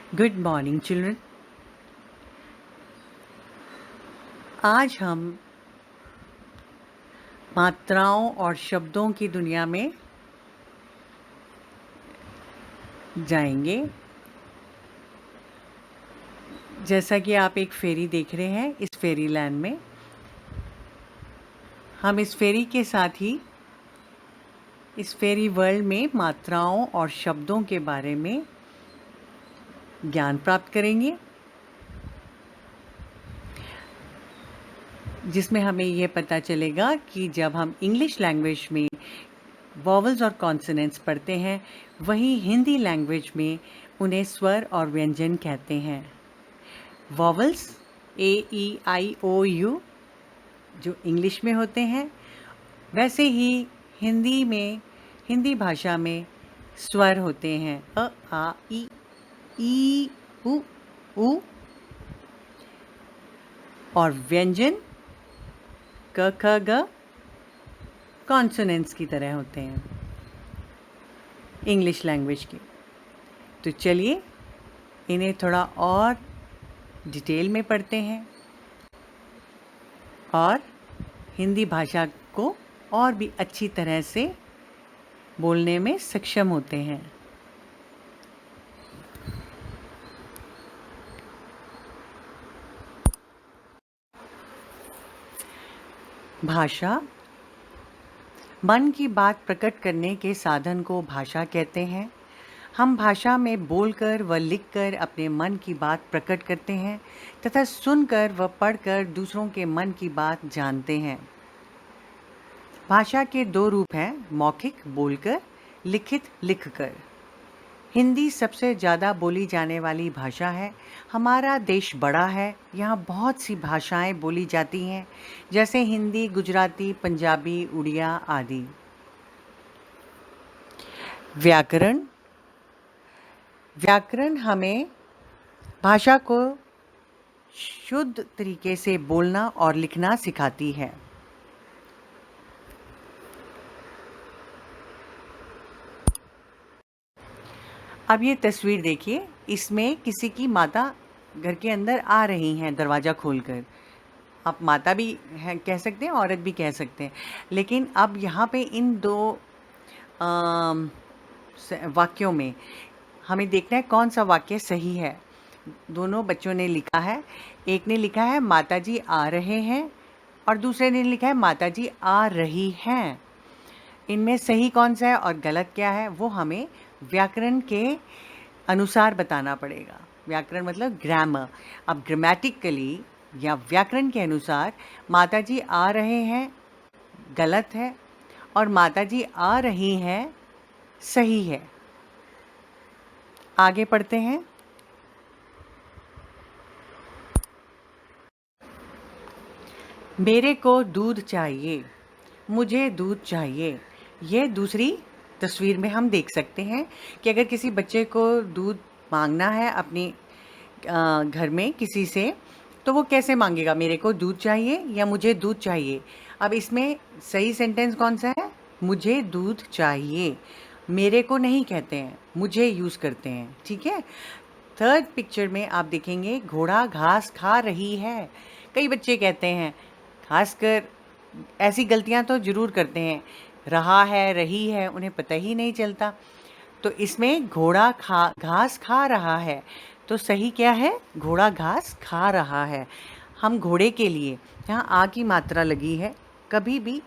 Good morning children. आज हम मात्राओं और शब्दों की दुनिया में जाएंगे। जैसा कि आप एक फेरी देख रहे हैं, इस फेरी लैंड में हम इस फेरी के साथ ही इस फेरी वर्ल्ड में मात्राओं और शब्दों के बारे में ज्ञान प्राप्त करेंगे, जिसमें हमें यह पता चलेगा कि जब हम इंग्लिश लैंग्वेज में वॉवल्स और कॉन्सोनेंट्स पढ़ते हैं, वहीं हिंदी लैंग्वेज में उन्हें स्वर और व्यंजन कहते हैं। वॉवल्स A-E-I-O-U जो इंग्लिश में होते हैं, वैसे ही हिंदी भाषा में स्वर होते हैं अ आ ई उ ऊ, और व्यंजन क ख ग कॉन्सोनेंट्स की तरह होते हैं इंग्लिश लैंग्वेज के। तो चलिए इन्हें थोड़ा और डिटेल में पढ़ते हैं और हिंदी भाषा को और भी अच्छी तरह से बोलने में सक्षम होते हैं। भाषा मन की बात प्रकट करने के साधन को भाषा कहते हैं। हम भाषा में बोलकर व लिखकर अपने मन की बात प्रकट करते हैं तथा सुनकर व पढ़कर दूसरों के मन की बात जानते हैं। भाषा के दो रूप हैं, मौखिक बोलकर, लिखित लिखकर। हिंदी सबसे ज़्यादा बोली जाने वाली भाषा है। हमारा देश बड़ा है, यहाँ बहुत सी भाषाएं बोली जाती हैं, जैसे हिंदी, गुजराती, पंजाबी, उड़िया आदि। व्याकरण हमें भाषा को शुद्ध तरीके से बोलना और लिखना सिखाती है। अब ये तस्वीर देखिए, इसमें किसी की माता घर के अंदर आ रही हैं दरवाज़ा खोलकर। आप माता भी हैं कह सकते हैं, औरत भी कह सकते हैं, लेकिन अब यहाँ पे इन दो वाक्यों में हमें देखना है कौन सा वाक्य सही है। दोनों बच्चों ने लिखा है, एक ने लिखा है माताजी आ रहे हैं और दूसरे ने लिखा है माताजी आ रही हैं। इनमें सही कौन सा है और गलत क्या है, वो हमें व्याकरण के अनुसार बताना पड़ेगा। व्याकरण मतलब ग्रामर। अब ग्रामेटिकली या व्याकरण के अनुसार माताजी आ रहे हैं गलत है और माताजी आ रही हैं सही है। आगे पढ़ते हैं। मेरे को दूध चाहिए, मुझे दूध चाहिए। ये दूसरी तस्वीर में हम देख सकते हैं कि अगर किसी बच्चे को दूध मांगना है अपनी घर में किसी से, तो वो कैसे मांगेगा, मेरे को दूध चाहिए या मुझे दूध चाहिए। अब इसमें सही सेंटेंस कौन सा है, मुझे दूध चाहिए। मेरे को नहीं कहते हैं, मुझे यूज़ करते हैं, ठीक है। थर्ड पिक्चर में आप देखेंगे घोड़ा घास खा रही है। कई बच्चे कहते हैं, खासकर ऐसी गलतियां तो ज़रूर करते हैं, रहा है रही है उन्हें पता ही नहीं चलता। तो इसमें घोड़ा घास खा रहा है, तो सही क्या है, घोड़ा घास खा रहा है। हम घोड़े के लिए यहाँ आ की मात्रा लगी है, कभी भी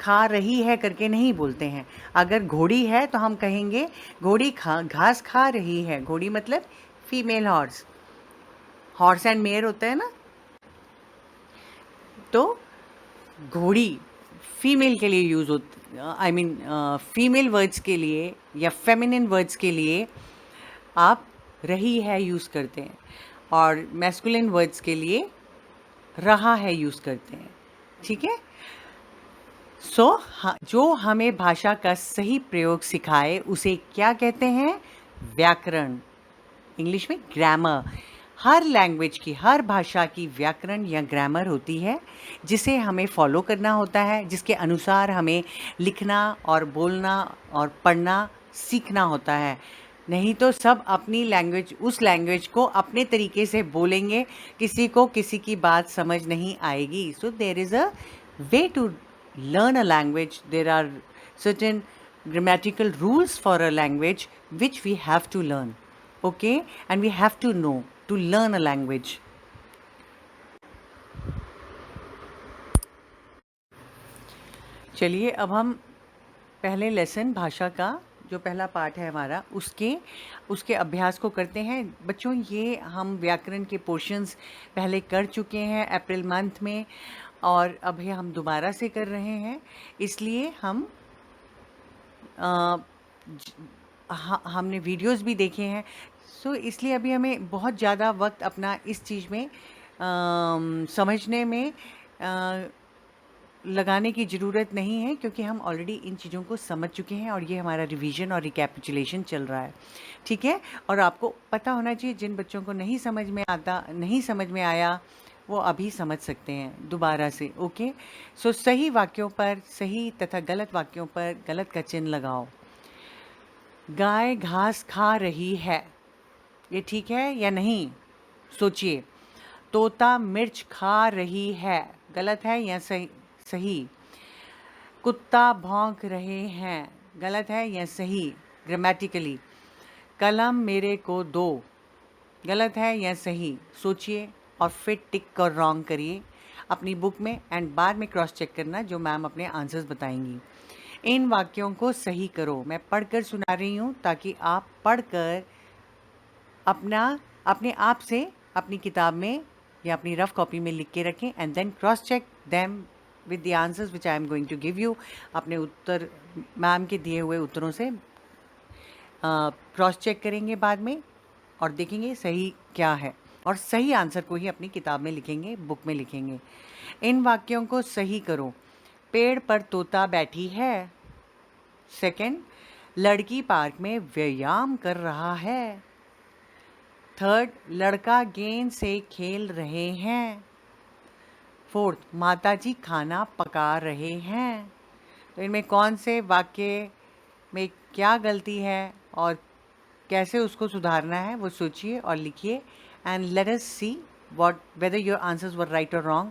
खा रही है करके नहीं बोलते हैं। अगर घोड़ी है तो हम कहेंगे घोड़ी घास खा रही है। घोड़ी मतलब फीमेल हॉर्स एंड मेयर होता है ना, तो घोड़ी फीमेल के लिए यूज़ होती, आई मीन फीमेल वर्ड्स के लिए या फेमिनिन वर्ड्स के लिए आप रही है यूज़ करते हैं, और मैस्कुलिन वर्ड्स के लिए रहा है यूज़ करते हैं, ठीक है। जो हमें भाषा का सही प्रयोग सिखाए उसे क्या कहते हैं, व्याकरण, इंग्लिश में ग्रामर। हर लैंग्वेज की, हर भाषा की व्याकरण या ग्रामर होती है, जिसे हमें फॉलो करना होता है, जिसके अनुसार हमें लिखना और बोलना और पढ़ना सीखना होता है। नहीं तो सब अपनी लैंग्वेज, उस लैंग्वेज को अपने तरीके से बोलेंगे, किसी को किसी की बात समझ नहीं आएगी. So there is a way to learn a language. There are certain grammatical rules for a language which we have to learn. Okay, and we have to know to learn a language. चलिए अब हम पहले lesson भाषा का जो पहला part है हमारा उसके अभ्यास को करते हैं. बच्चों, ये हम व्याकरण के पोर्शंस पहले कर चुके हैं अप्रैल मंथ में, और अभी हम दोबारा से कर रहे हैं. इसलिए हम हमने वीडियोस भी देखे हैं. सो इसलिए अभी हमें बहुत ज़्यादा वक्त अपना इस चीज़ में समझने में लगाने की ज़रूरत नहीं है, क्योंकि हम ऑलरेडी इन चीज़ों को समझ चुके हैं और ये हमारा रिवीजन और रिकैपिचुलेशन चल रहा है. ठीक है, और आपको पता होना चाहिए, जिन बच्चों को नहीं समझ में आया वो अभी समझ सकते हैं दोबारा से. ओके, सो सही वाक्यों पर सही तथा गलत वाक्यों पर गलत का चिन्ह लगाओ. गाय घास खा रही है, ये ठीक है या नहीं, सोचिए. तोता मिर्च खा रही है, गलत है या सही. कुत्ता भौंक रहे हैं, गलत है या सही ग्रामेटिकली. कलम मेरे को दो, गलत है या सही. सोचिए और फिर टिक और रॉन्ग करिए अपनी बुक में, एंड बाद में क्रॉस चेक करना जो मैम अपने आंसर्स बताएंगी. इन वाक्यों को सही करो. मैं पढ़कर सुना रही हूँ ताकि आप पढ़कर अपने आप से अपनी किताब में या अपनी रफ कॉपी में लिख के रखें, and then cross check them with the answers which I am going to give you. अपने उत्तर मैम के दिए हुए उत्तरों से क्रॉस चेक करेंगे बाद में और देखेंगे सही क्या है, और सही आंसर को ही अपनी किताब में लिखेंगे, बुक में लिखेंगे. इन वाक्यों को सही करो. पेड़ पर तोता बैठी है. सेकंड, लड़की पार्क में व्यायाम कर रहा है. थर्ड, लड़का गेंद से खेल रहे हैं. फोर्थ, माताजी खाना पका रहे हैं. तो इनमें कौन से वाक्य में क्या गलती है और कैसे उसको सुधारना है वो सोचिए और लिखिए, and let us see whether your answers were right or wrong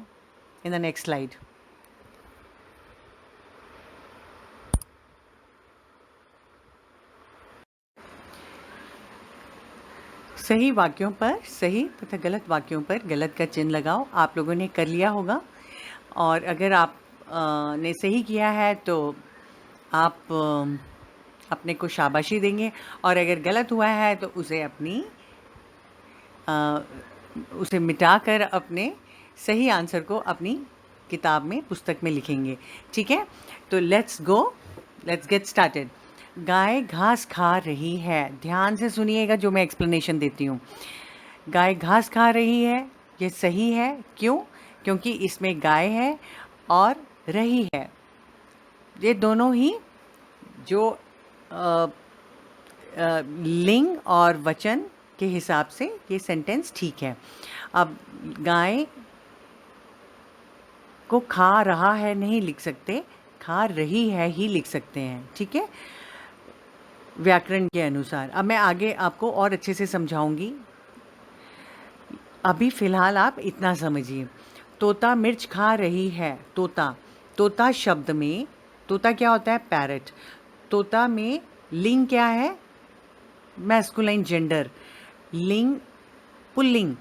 in the next slide. सही वाक्यों पर सही तथा गलत वाक्यों पर गलत का चिन्ह लगाओ. आप लोगों ने कर लिया होगा, और अगर आप ने सही किया है तो आप अपने को शाबाशी देंगे, और अगर गलत हुआ है तो उसे मिटाकर अपने सही आंसर को अपनी किताब में, पुस्तक में लिखेंगे. ठीक है, तो लेट्स गेट स्टार्टेड. गाय घास खा रही है. ध्यान से सुनिएगा जो मैं एक्सप्लेनेशन देती हूँ. गाय घास खा रही है, ये सही है. क्यों? क्योंकि इसमें गाय है और रही है. ये दोनों ही जो लिंग और वचन के हिसाब से ये सेंटेंस ठीक है. अब गाय को खा रहा है नहीं लिख सकते, खा रही है ही लिख सकते हैं. ठीक है, व्याकरण के अनुसार. अब मैं आगे आपको और अच्छे से समझाऊंगी, अभी फ़िलहाल आप इतना समझिए. तोता मिर्च खा रही है. तोता शब्द में, तोता क्या होता है? पैरट. तोता में लिंग क्या है? Masculine gender. लिंग पुल्लिंग.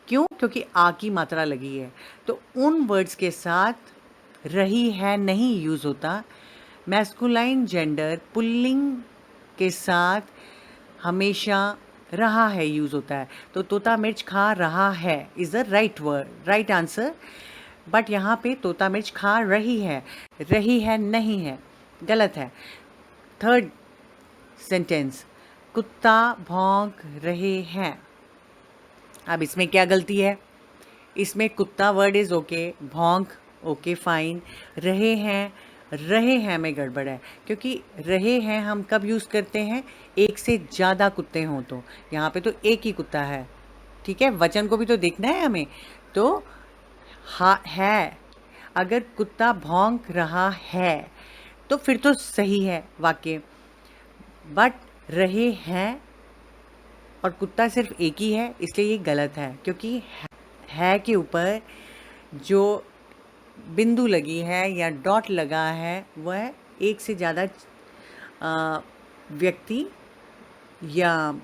क्यों? क्योंकि आ की मात्रा लगी है. तो उन वर्ड्स के साथ रही है नहीं यूज़ होता. मैस्कुलाइन जेंडर पुल्लिंग के साथ हमेशा रहा है यूज़ होता है. तो तोता मिर्च खा रहा है is the right word, right answer. But यहाँ पे तोता मिर्च खा रही है नहीं है, गलत है. थर्ड सेंटेंस, कुत्ता भौंक रहे हैं. अब इसमें क्या गलती है? इसमें कुत्ता वर्ड इज़ ओके, भौंक ओके फाइन, रहे हैं में गड़बड़ है. क्योंकि रहे हैं हम कब यूज़ करते हैं? एक से ज़्यादा कुत्ते हों तो. यहाँ पे तो एक ही कुत्ता है. ठीक है, वचन को भी तो देखना है हमें. तो है, अगर कुत्ता भौंक रहा है तो फिर तो सही है वाक्य. बट रहे हैं और कुत्ता सिर्फ एक ही है, इसलिए ये गलत है, क्योंकि है के ऊपर जो बिंदु लगी है या डॉट लगा है वह एक से ज़्यादा व्यक्ति या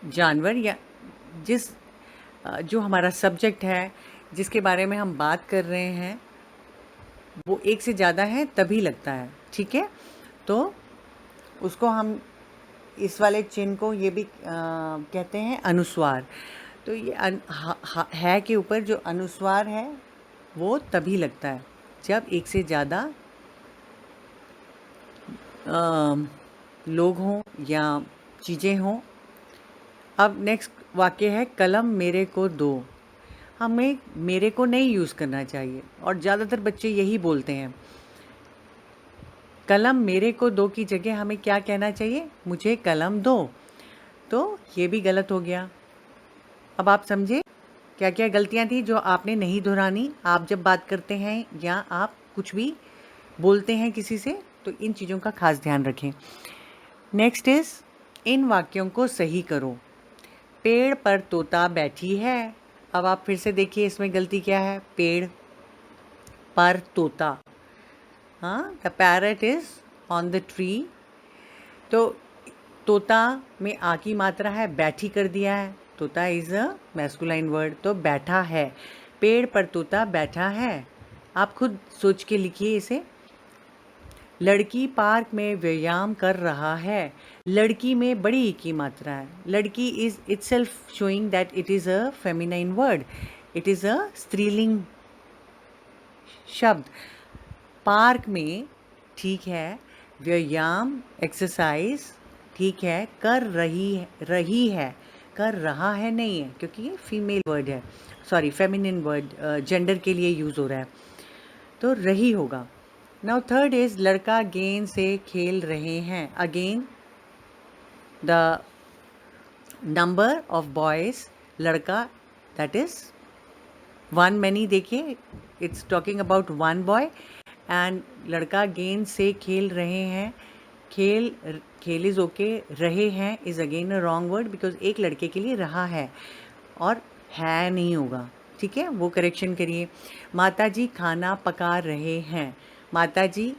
जानवर या जिस जो हमारा सब्जेक्ट है जिसके बारे में हम बात कर रहे हैं वो एक से ज़्यादा है तभी लगता है। ठीक है, तो उसको हम इस वाले चिन्ह को ये भी कहते हैं अनुस्वार। तो ये है के ऊपर जो अनुस्वार है वो तभी लगता है जब एक से ज़्यादा लोग हों या चीज़ें हों। अब नेक्स्ट वाक्य है कलम मेरे को दो। हमें मेरे को नहीं यूज़ करना चाहिए और ज़्यादातर बच्चे यही बोलते हैं। कलम मेरे को दो की जगह हमें क्या कहना चाहिए, मुझे कलम दो। तो ये भी गलत हो गया। अब आप समझे क्या क्या गलतियाँ थी जो आपने नहीं दोहरानी। आप जब बात करते हैं या आप कुछ भी बोलते हैं किसी से तो इन चीज़ों का खास ध्यान रखें। नेक्स्ट इज़ इन वाक्यों को सही करो। पेड़ पर तोता बैठी है। अब आप फिर से देखिए इसमें गलती क्या है, पेड़ पर तोता। हाँ, the parrot is on the tree. तो तोता में आ की मात्रा है, बैठी कर दिया है। तोता इज़ अ मैस्कुलाइन वर्ड, तो बैठा है। पेड़ पर तोता बैठा है। आप खुद सोच के लिखिए इसे। लड़की पार्क में व्यायाम कर रहा है। लड़की में बड़ी ई की मात्रा है। लड़की is itself showing that it is a feminine word, it is a स्त्रीलिंग शब्द। पार्क में ठीक है, व्यायाम एक्सरसाइज ठीक है, कर रही है, कर रहा है नहीं है क्योंकि ये फीमेल वर्ड है, सॉरी फेमिनिन वर्ड, जेंडर के लिए यूज़ हो रहा है, तो रही होगा। नाउ थर्ड इज़ लड़का गेंद से खेल रहे हैं। Again the number of boys, लड़का दैट इज़ वन मैनी। देखिए it's talking about one boy and लड़का गेंद से खेल रहे हैं। खेल इज़ ओके, रहे हैं is again a wrong word because एक लड़के के लिए रहा है और है नहीं होगा। ठीक है, वो करेक्शन करिए। माताजी खाना पका रहे हैं। माताजी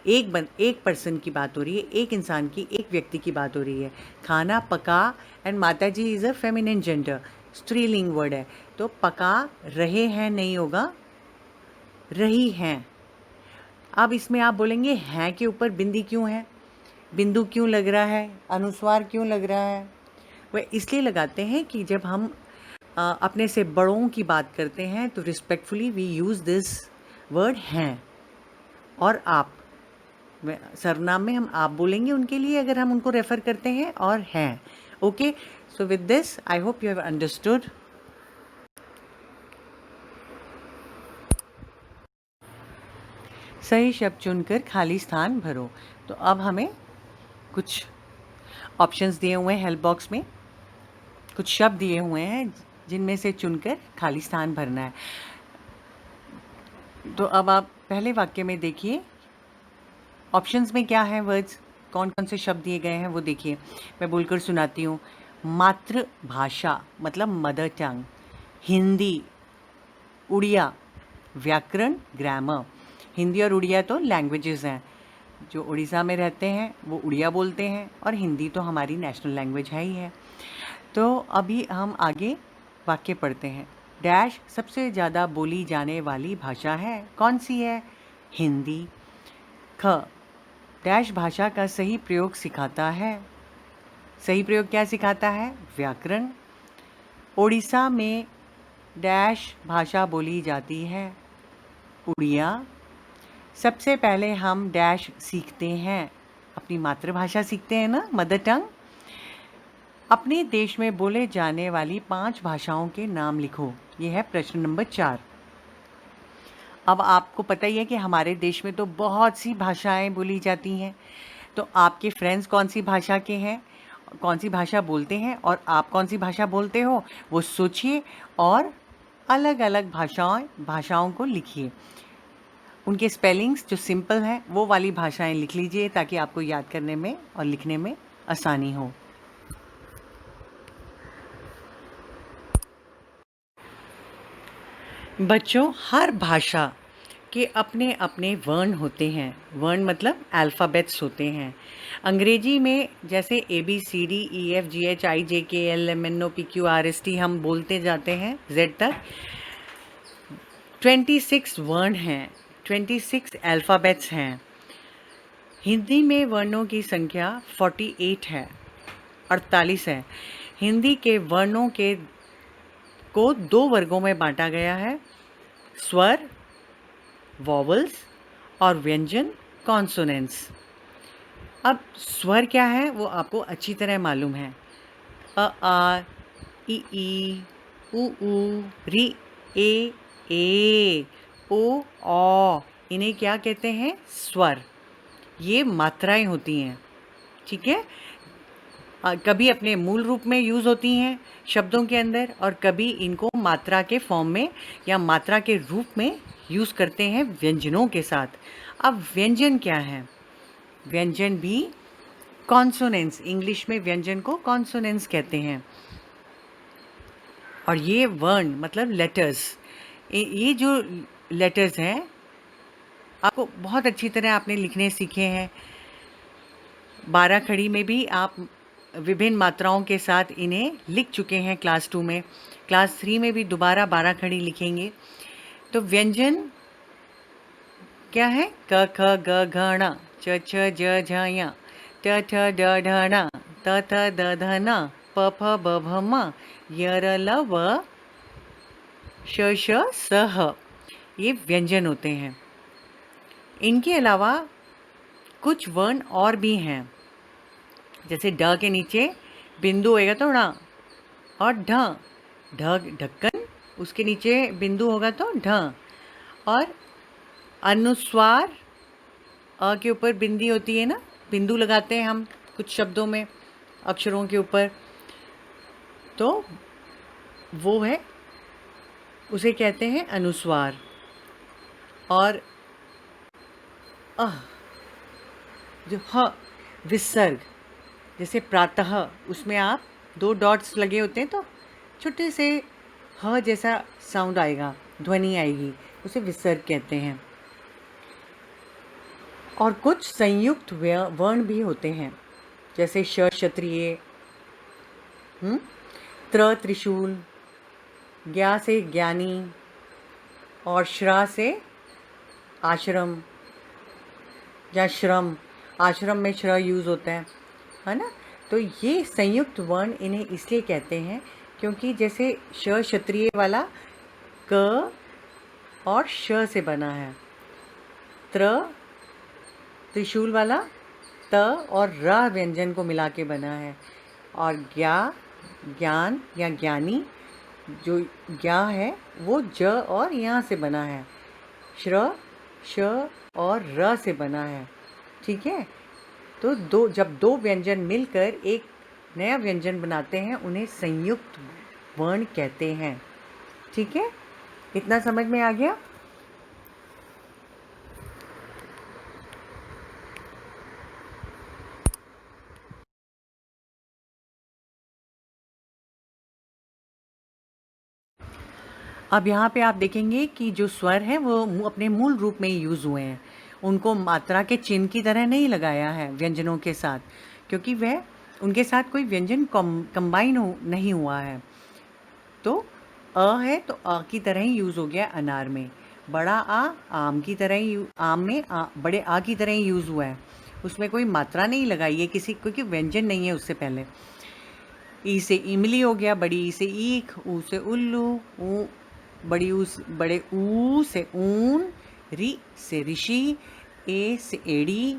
एक पर्सन की बात हो रही है, एक इंसान की, एक व्यक्ति की बात हो रही है। खाना पका एंड माताजी इज़ अ फेमिनिन जेंडर, स्त्रीलिंग वर्ड है, तो पका रहे हैं नहीं होगा, रही हैं। अब इसमें आप बोलेंगे हैं के ऊपर बिंदी क्यों है, बिंदु क्यों लग रहा है, अनुस्वार क्यों लग रहा है। वह इसलिए लगाते हैं कि जब हम अपने से बड़ों की बात करते हैं तो respectfully we use this word हैं। और आप सर्वनाम में हम आप बोलेंगे उनके लिए अगर हम उनको रेफ़र करते हैं, और हैं। Okay, so with this I hope you have understood. सही शब्द चुनकर खाली स्थान भरो। तो अब हमें कुछ ऑप्शंस दिए हुए हैं, हेल्प बॉक्स में कुछ शब्द दिए हुए हैं जिनमें से चुनकर खाली स्थान भरना है। तो अब आप पहले वाक्य में देखिए ऑप्शंस में क्या है, वर्ड्स कौन कौन से शब्द दिए गए हैं वो देखिए। मैं बोलकर सुनाती हूँ। मातृभाषा मतलब मदर टंग, हिंदी, उड़िया, व्याकरण ग्रामर। हिंदी और उड़िया तो लैंग्वेजेस हैं। जो उड़ीसा में रहते हैं वो उड़िया बोलते हैं और हिंदी तो हमारी नेशनल लैंग्वेज है ही है। तो अभी हम आगे वाक्य पढ़ते हैं। डैश सबसे ज़्यादा बोली जाने वाली भाषा है, कौन सी है, हिंदी। ख डैश भाषा का सही प्रयोग सिखाता है, सही प्रयोग क्या सिखाता है, व्याकरण। ओडिशा में डैश भाषा बोली जाती है, उड़िया। सबसे पहले हम डैश सीखते हैं, अपनी मातृभाषा सीखते हैं ना, मदर टंग। अपने देश में बोले जाने वाली 5 भाषाओं के नाम लिखो। ये है प्रश्न नंबर 4। अब आपको पता ही है कि हमारे देश में तो बहुत सी भाषाएं बोली जाती हैं। तो आपके फ्रेंड्स कौन सी भाषा के हैं, कौन सी भाषा बोलते हैं और आप कौन सी भाषा बोलते हो, वो सोचिए और अलग अलग भाषाओं को लिखिए। उनके स्पेलिंग्स जो सिंपल हैं वो वाली भाषाएं लिख लीजिए ताकि आपको याद करने में और लिखने में आसानी हो। बच्चों, हर भाषा के अपने अपने वर्ण होते हैं। वर्ण मतलब अल्फ़ाबेट्स होते हैं। अंग्रेजी में जैसे A B C D E F G H I J K L M N O P Q R S T हम बोलते जाते हैं जेड तक। 26 वर्ण हैं, 26 अल्फ़ाबेट्स हैं। हिंदी में वर्णों की संख्या 48 है, 48 है। हिंदी के वर्णों के को दो वर्गों में बांटा गया है: स्वर वॉवल्स और व्यंजन कॉन्सोनेंट्स। अब स्वर क्या है वो आपको अच्छी तरह मालूम है। आ ई उ री ए ओ औ, इन्हें क्या कहते हैं? स्वर। ये मात्राएं होती हैं, ठीक है। कभी अपने मूल रूप में यूज़ होती हैं शब्दों के अंदर, और कभी इनको मात्रा के फॉर्म में या मात्रा के रूप में यूज़ करते हैं व्यंजनों के साथ। अब व्यंजन क्या है? व्यंजन भी कॉन्सोनेंट्स, इंग्लिश में व्यंजन को कॉन्सोनेंट्स कहते हैं। और ये वर्ण मतलब लेटर्स, ये जो लेटर्स हैं आपको बहुत अच्छी तरह आपने लिखने सीखे हैं। 12 खड़ी में भी आप विभिन्न मात्राओं के साथ इन्हें लिख चुके हैं क्लास 2 में। क्लास 3 में भी दोबारा 12 खड़ी लिखेंगे। तो व्यंजन क्या है? क ख ग घ ण, च छ ज झ ञ, ट ठ ड ढ ण, त थ द ध न, प फ ब भ म, य र ल व, श श स ह। ये व्यंजन होते हैं। इनके अलावा कुछ वर्ण और भी हैं। जैसे ड के नीचे बिंदु होएगा तो ण, और ढ, ढ ढक्कन, उसके नीचे बिंदु होगा तो ढ। और अनुस्वार, अ के ऊपर बिंदी होती है ना, बिंदु लगाते हैं हम कुछ शब्दों में अक्षरों के ऊपर, तो वो है, उसे कहते हैं अनुस्वार। और जो ह, विसर्ग, जैसे प्रातः, उसमें आप 2 डॉट्स लगे होते हैं तो छोटे से ह जैसा साउंड आएगा, ध्वनि आएगी, उसे विसर्ग कहते हैं। और कुछ संयुक्त वर्ण भी होते हैं, जैसे श क्षत्रिय, त्र त्रिशूल, ज्ञा से ज्ञानी, और श्रा से आश्रम या श्रम। आश्रम में श्र यूज़ होता है ना। तो ये संयुक्त वर्ण इन्हें इसलिए कहते हैं क्योंकि जैसे श क्षत्रिय वाला क और श से बना है, त्र त्रिशूल वाला त और र व्यंजन को मिला के बना है, और ज्ञा ज्ञान या ज्ञानी, जो ज्ञा है वो ज और यहाँ से बना है, श्र श और र से बना है, ठीक है। तो जब दो व्यंजन मिलकर एक नया व्यंजन बनाते हैं उन्हें संयुक्त वर्ण कहते हैं, ठीक है। इतना समझ में आ गया? अब यहाँ पे आप देखेंगे कि जो स्वर हैं वो अपने मूल रूप में ही यूज़ हुए हैं। उनको मात्रा के चिन्ह की तरह नहीं लगाया है व्यंजनों के साथ, क्योंकि वह उनके साथ कोई व्यंजन कंबाइन नहीं हुआ है। तो अ है तो अ की तरह ही यूज़ हो गया अनार में। बड़ा आ आम की तरह ही आम में बड़े आ की तरह ही यूज़ हुआ है। उसमें कोई मात्रा नहीं लगाई है किसी, क्योंकि व्यंजन नहीं है उससे पहले। ई से इमली हो गया, बड़ी ई से ईख, ऊ से उल्लू, ऊ बड़े ऊ से ऊन, री से ऋषि, ए से एड़ी,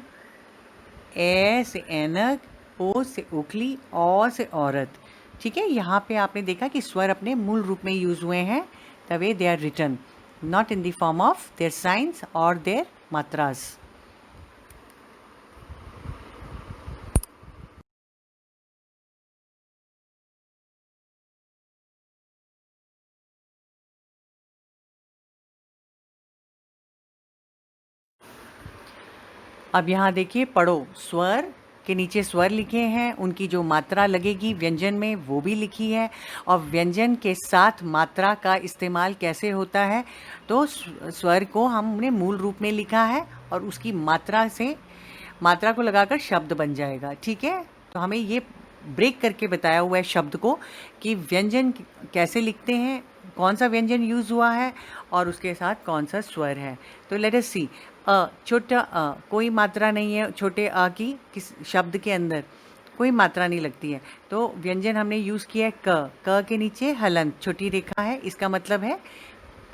ए से ऐनक, ओ से ओखली, औ से औरत, ठीक है। यहाँ पे आपने देखा कि स्वर अपने मूल रूप में यूज हुए हैं, the way they are written, not in the form of their signs और देयर मात्रास। अब यहाँ देखिए, पढ़ो, स्वर के नीचे स्वर लिखे हैं, उनकी जो मात्रा लगेगी व्यंजन में वो भी लिखी है, और व्यंजन के साथ मात्रा का इस्तेमाल कैसे होता है, तो स्वर को हमने मूल रूप में लिखा है और उसकी मात्रा को लगाकर शब्द बन जाएगा। ठीक है, तो हमें ये ब्रेक करके बताया हुआ है शब्द को कि व्यंजन कैसे लिखते हैं, कौन सा व्यंजन यूज़ हुआ है और उसके साथ कौन सा स्वर है। तो लेट अस सी, छोटा कोई मात्रा नहीं है छोटे अ की, किस शब्द के अंदर कोई मात्रा नहीं लगती है, तो व्यंजन हमने यूज़ किया है क के नीचे हलंत छोटी रेखा है, इसका मतलब है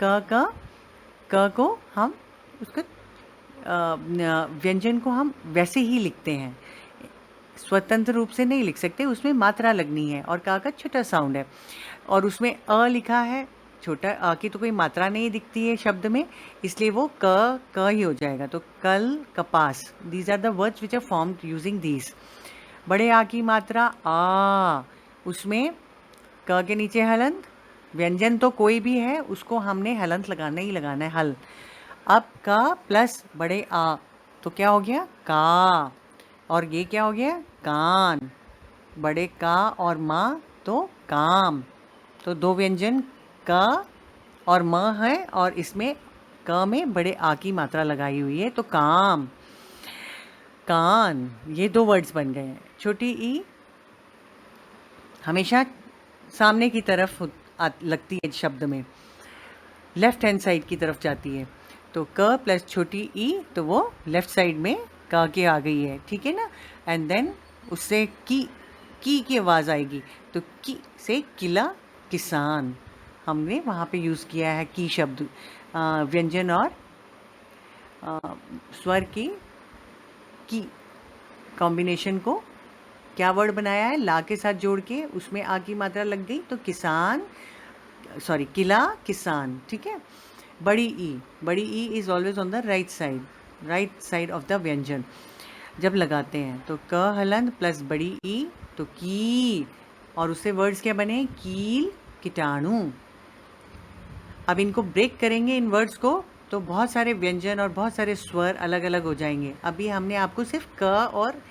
क को हम उसका व्यंजन को हम वैसे ही लिखते हैं, स्वतंत्र रूप से नहीं लिख सकते, उसमें मात्रा लगनी है और का छोटा साउंड है और उसमें अ लिखा है, छोटा अ की तो कोई मात्रा नहीं दिखती है शब्द में, इसलिए वो क ही हो जाएगा। तो कल, कपास, these are the words which are formed using these. बड़े आ की मात्रा आ, उसमें क के नीचे हलंत, व्यंजन तो कोई भी है उसको हमने हलंत लगाना ही लगाना है, हल। अब का प्लस बड़े आ तो क्या हो गया का, और ये क्या हो गया कान, बड़े का और माँ तो काम, तो दो व्यंजन का और म है और इसमें क में बड़े आ की मात्रा लगाई हुई है, तो काम, कान, ये दो वर्ड्स बन गए हैं। छोटी ई हमेशा सामने की तरफ लगती है शब्द में, लेफ्ट हैंड साइड की तरफ जाती है, तो क प्लस छोटी ई तो वो लेफ्ट साइड में का के आ गई है। ठीक है ना, एंड देन उससे की आवाज़ आएगी, तो की से किला, किसान, हमने वहाँ पे यूज़ किया है की शब्द, व्यंजन और स्वर की कॉम्बिनेशन को क्या वर्ड बनाया है, ला के साथ जोड़ के उसमें आ की मात्रा लग गई, तो किला, किसान। ठीक है, बड़ी ई is always on the right side of the व्यंजन जब लगाते हैं, तो क हलंत प्लस बड़ी ई तो की, और उससे वर्ड्स क्या बने, कील, कीटाणु। अब इनको ब्रेक करेंगे इन वर्ड्स को, तो बहुत सारे व्यंजन और बहुत सारे स्वर अलग अलग हो जाएंगे। अभी हमने आपको सिर्फ क और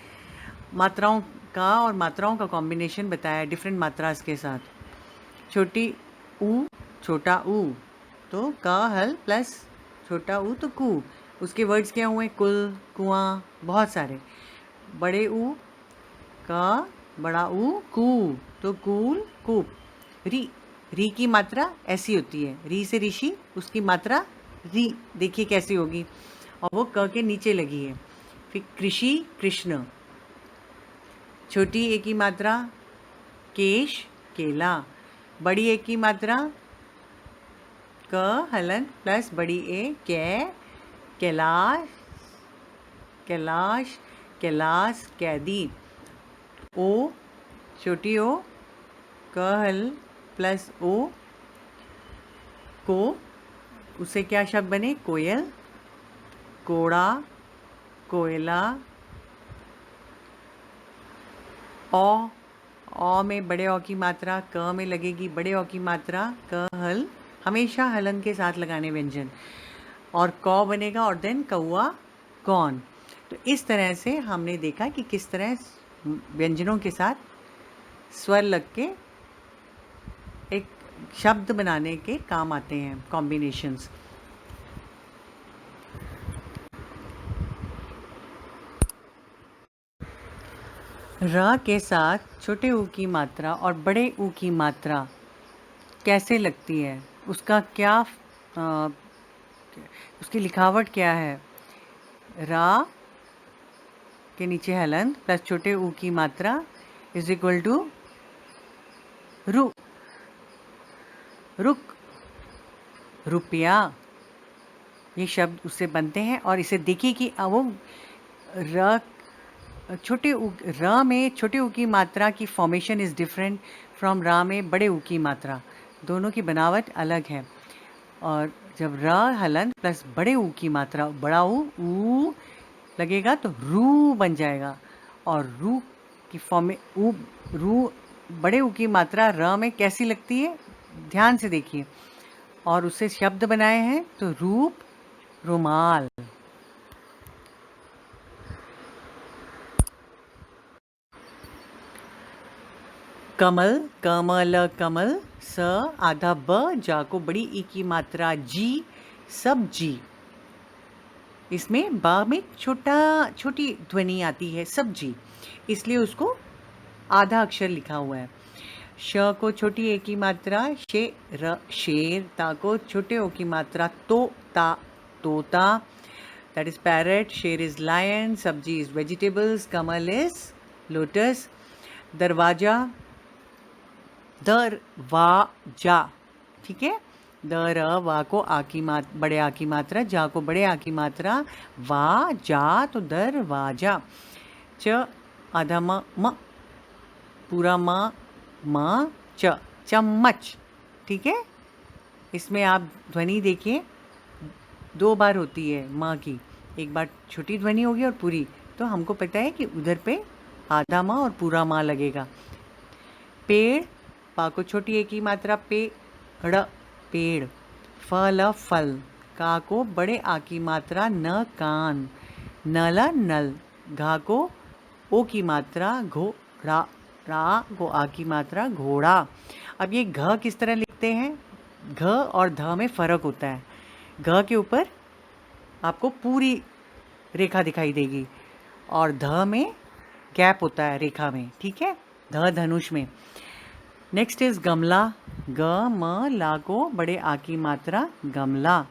मात्राओं का कॉम्बिनेशन बताया डिफरेंट मात्रास के साथ। छोटी ऊ, छोटा ऊ, तो का हल प्लस छोटा ऊ तो कू, उसके वर्ड्स क्या हुए, कुल, कुआं, बहुत सारे। बड़े ऊ का, बड़ा ऊ कू, तो कूल, कूप। री की मात्रा ऐसी होती है, री से ऋषि, उसकी मात्रा री देखिए कैसी होगी, और वो क के नीचे लगी है। फिर कृषि, कृष्ण, छोटी ए की मात्रा केश, केला, बड़ी ए की मात्रा क हलंत प्लस बड़ी ए कैलाश, कैदी। ओ, छोटी ओ क हल प्लस ओ को, उससे क्या शब्द बने, कोयल, कोड़ा, कोयला। ओ में बड़े ओ की मात्रा क में लगेगी, बड़े ओ की मात्रा क हल, हमेशा हलन के साथ लगाने व्यंजन, और कौ बनेगा और देन कौआ, कौन। तो इस तरह से हमने देखा कि किस तरह व्यंजनों के साथ स्वर लग के एक शब्द बनाने के काम आते हैं कॉम्बिनेशंस। र के साथ छोटे ऊ की मात्रा और बड़े ऊ की मात्रा कैसे लगती है, उसका क्या उसकी लिखावट क्या है। रा के नीचे हलंत प्लस छोटे ऊ की मात्रा इज इक्वल टू रु, रुक, रुपया, ये शब्द उससे बनते हैं। और इसे देखिए कि वो र में छोटे ऊ की मात्रा की फॉर्मेशन इज़ डिफरेंट फ्रॉम रा में बड़े ऊ की मात्रा, दोनों की बनावट अलग है। और जब र हलंत प्लस बड़े ऊ की मात्रा, बड़ा ऊ लगेगा तो रू बन जाएगा, और रू की रू बड़े ऊ की मात्रा र में कैसी लगती है, ध्यान से देखिए, और उससे शब्द बनाए हैं, तो रूप, रुमाल। कमल, कमल कमल, स आधा ब, जा को बड़ी ई की मात्रा जी, सब्जी। इसमें बा में छोटी ध्वनि आती है सब्जी, इसलिए उसको आधा अक्षर लिखा हुआ है। श को छोटी ए की मात्रा शेर, शेर। ता को छोटे ओ की मात्रा ता, तोता। दैट इज पैरट, शेर इज लायन, सब्जी is vegetables, Kamal is lotus. दरवाजा, दरवाजा, ठीक है। दर वा को आ की बड़े आ की मात्रा, जा को बड़े आ की मात्रा, वा जा तो दरवाजा। च आधा म, पूरा म च, चम्मच, ठीक है। इसमें आप ध्वनि देखिए 2 बार होती है माँ की, एक बार छोटी ध्वनि होगी और पूरी, तो हमको पता है कि उधर पे आधा माँ और पूरा माँ लगेगा। पेड़, पा को छोटी ए की मात्रा पेड़, पेड़। फल, फल। का को बड़े आ की मात्रा न, कान। नल, नल। घा को ओ की मात्रा घोड़ा, रा को आ की मात्रा घोड़ा। अब ये घ किस तरह लिखते हैं? घ और ध में फ़र्क होता है। घ के ऊपर आपको पूरी रेखा दिखाई देगी और ध में गैप होता है रेखा में, ठीक है, ध धनुष में। नेक्स्ट इज गमला, ग म ला को बड़े आ की मात्रा गमला।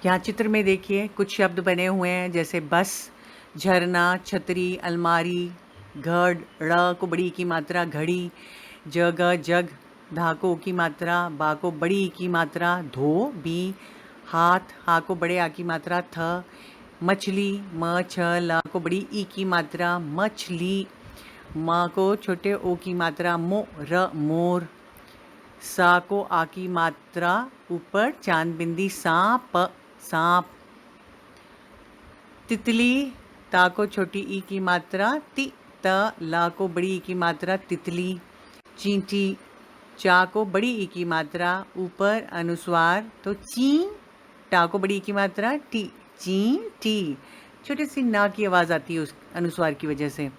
यहाँ चित्र में देखिए कुछ शब्द बने हुए हैं, जैसे बस, झरना, छतरी, अलमारी। घड़, ड़ को बड़ी की मात्रा घड़ी। जग, जग। धा को की मात्रा, बा को बड़ी की मात्रा धोबी। हाथ, हा को बड़े आ की मात्रा थ। मछली, म छ ला को बड़ी ई की मात्रा मछली। म को छोटे ओ की मात्रा मोर, मोर। सा को आ की मात्रा ऊपर चांद बिंदी सांप, सांप। तितली, ता को छोटी ई की मात्रा ति, त ला को बड़ी ई की मात्रा तितली। चींटी, चा को बड़ी ई की मात्रा ऊपर अनुस्वार तो ची, टा को बड़ी ई की मात्रा टी, ची टी। छोटी सी ना की आवाज़ आती है उस अनुस्वार की वजह से।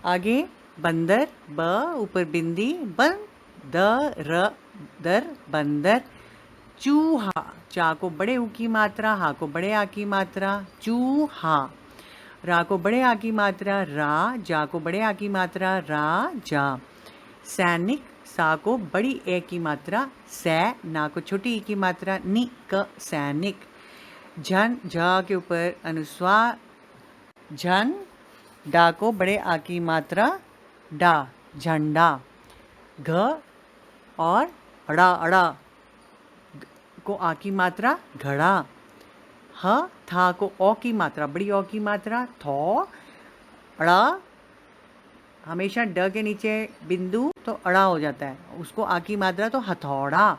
आगे बंदर, ब ऊपर बिंदी, बन दर, दर बंदर। चूहा, चा को बड़े ऊ की मात्रा, हा को बड़े आ की मात्रा चूहा। रा को बड़े आ की मात्रा रा, जा को बड़े आ की मात्रा रा जा। सैनिक, सा को बड़ी ए की मात्रा सै, ना को छोटी ई की मात्रा नि क, सैनिक। झन, झ के ऊपर अनुस्वार झन, डा को बड़े आ की मात्रा डा, झंडा। घ और अड़ा, अड़ा को आ की मात्रा घड़ा। ह था को ओ की मात्रा, बड़ी ओ की मात्रा थौ। अड़ा, हमेशा ड के नीचे बिंदु तो अड़ा हो जाता है, उसको आ की मात्रा तो हथौड़ा।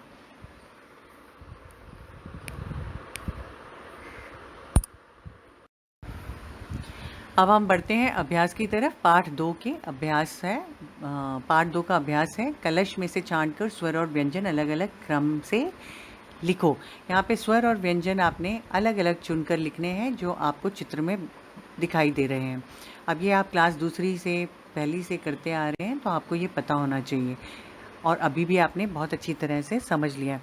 अब हम बढ़ते हैं अभ्यास की तरफ। पाठ 2 के अभ्यास है, पाठ 2 का अभ्यास है। कलश में से छांटकर स्वर और व्यंजन अलग अलग क्रम से लिखो। यहाँ पे स्वर और व्यंजन आपने अलग अलग चुनकर लिखने हैं जो आपको चित्र में दिखाई दे रहे हैं। अब ये आप क्लास दूसरी से पहली से करते आ रहे हैं तो आपको ये पता होना चाहिए और अभी भी आपने बहुत अच्छी तरह से समझ लिया।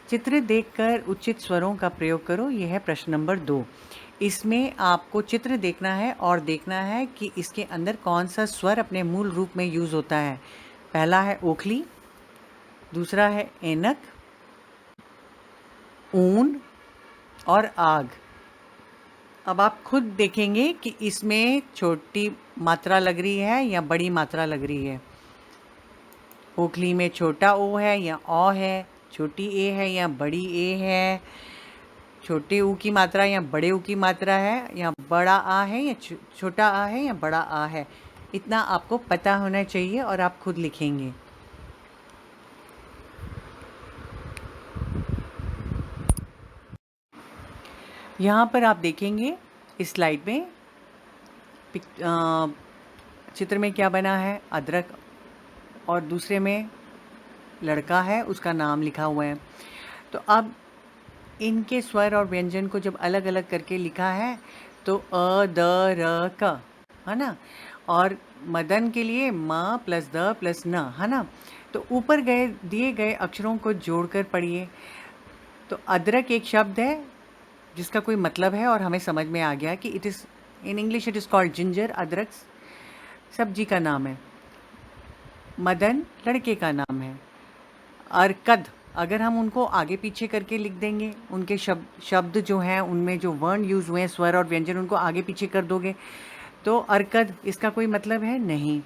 चित्र देखकर उचित स्वरों का प्रयोग करो। यह है प्रश्न नंबर 2। इसमें आपको चित्र देखना है और देखना है कि इसके अंदर कौन सा स्वर अपने मूल रूप में यूज़ होता है। पहला है ओखली, दूसरा है ऐनक, ऊन और आग। अब आप खुद देखेंगे कि इसमें छोटी मात्रा लग रही है या बड़ी मात्रा लग रही है। ओखली में छोटा ओ है या औ है, छोटी ए है या बड़ी ए है, छोटे ऊ की मात्रा या बड़े ऊ की मात्रा है, या बड़ा आ है या छोटा आ है या बड़ा आ है। इतना आपको पता होना चाहिए और आप खुद लिखेंगे। यहाँ पर आप देखेंगे इस स्लाइड में चित्र में क्या बना है, अदरक, और दूसरे में लड़का है, उसका नाम लिखा हुआ है। तो अब इनके स्वर और व्यंजन को जब अलग अलग करके लिखा है तो अ द र क, है ना। और मदन के लिए म प्लस द प्लस न, है ना। तो ऊपर गए दिए गए अक्षरों को जोड़कर पढ़िए। तो अदरक एक शब्द है जिसका कोई मतलब है और हमें समझ में आ गया कि it is in English it is called ginger. अदरक सब्जी का नाम है। मदन लड़के का नाम है। अरकद, अगर हम उनको आगे पीछे करके लिख देंगे, उनके शब्द जो हैं उनमें जो वर्ण यूज़ हुए हैं, स्वर और व्यंजन, उनको आगे पीछे कर दोगे तो अरकद इसका कोई मतलब है नहीं।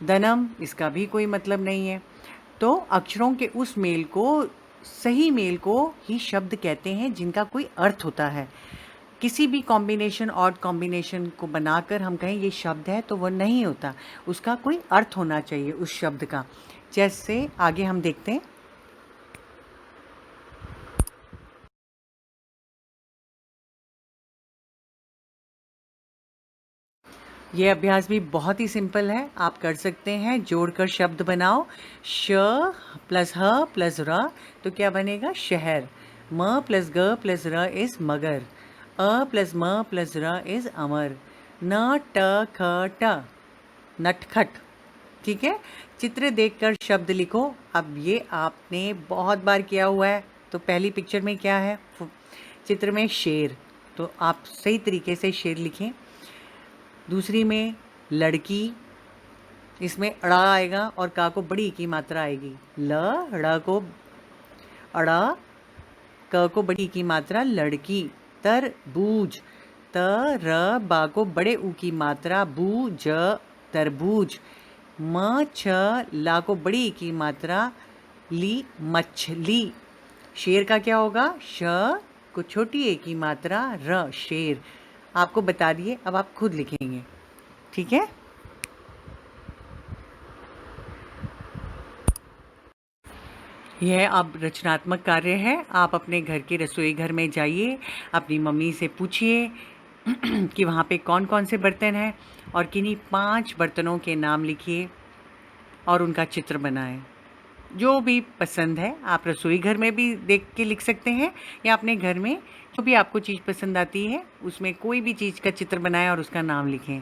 दनम इसका भी कोई मतलब नहीं है। तो अक्षरों के उस मेल को, सही मेल को ही शब्द कहते हैं जिनका कोई अर्थ होता है। किसी भी कॉम्बिनेशन, ऑड कॉम्बिनेशन को बनाकर हम कहें ये शब्द है तो वो नहीं होता, उसका कोई अर्थ होना चाहिए उस शब्द का। जैसे आगे हम देखते हैं। ये अभ्यास भी बहुत ही सिंपल है, आप कर सकते हैं। जोड़कर शब्द बनाओ। श प्लस ह प्लस र, तो क्या बनेगा? शहर। म प्लस ग प्लस र इज़ मगर। अ प्लस म प्लस र इज़ अमर। न ट ख ट, नटखट। ठीक है। चित्र देखकर शब्द लिखो। अब ये आपने बहुत बार किया हुआ है। तो पहली पिक्चर में क्या है? चित्र में शेर, तो आप सही तरीके से शेर लिखें। दूसरी में लड़की, इसमें अड़ा आएगा और का को बड़ी की मात्रा आएगी। ल ड़ को अड़ा, क को बड़ी की मात्रा लड़की। तरबूज, त र बा को बड़े ऊ की मात्रा बू ज तरबूज। म छ ला को बड़ी की मात्रा ली मछली। शेर का क्या होगा? श को छोटी ए की मात्रा र, शेर। आपको बता दिए, अब आप खुद लिखेंगे। ठीक है। यह अब रचनात्मक कार्य है। आप अपने घर के रसोई घर में जाइए, अपनी मम्मी से पूछिए कि वहाँ पे कौन कौन से बर्तन हैं और किन्हीं 5 बर्तनों के नाम लिखिए और उनका चित्र बनाएं। जो भी पसंद है, आप रसोई घर में भी देख के लिख सकते हैं या अपने घर में जो भी आपको चीज़ पसंद आती है उसमें कोई भी चीज़ का चित्र बनाएं और उसका नाम लिखें।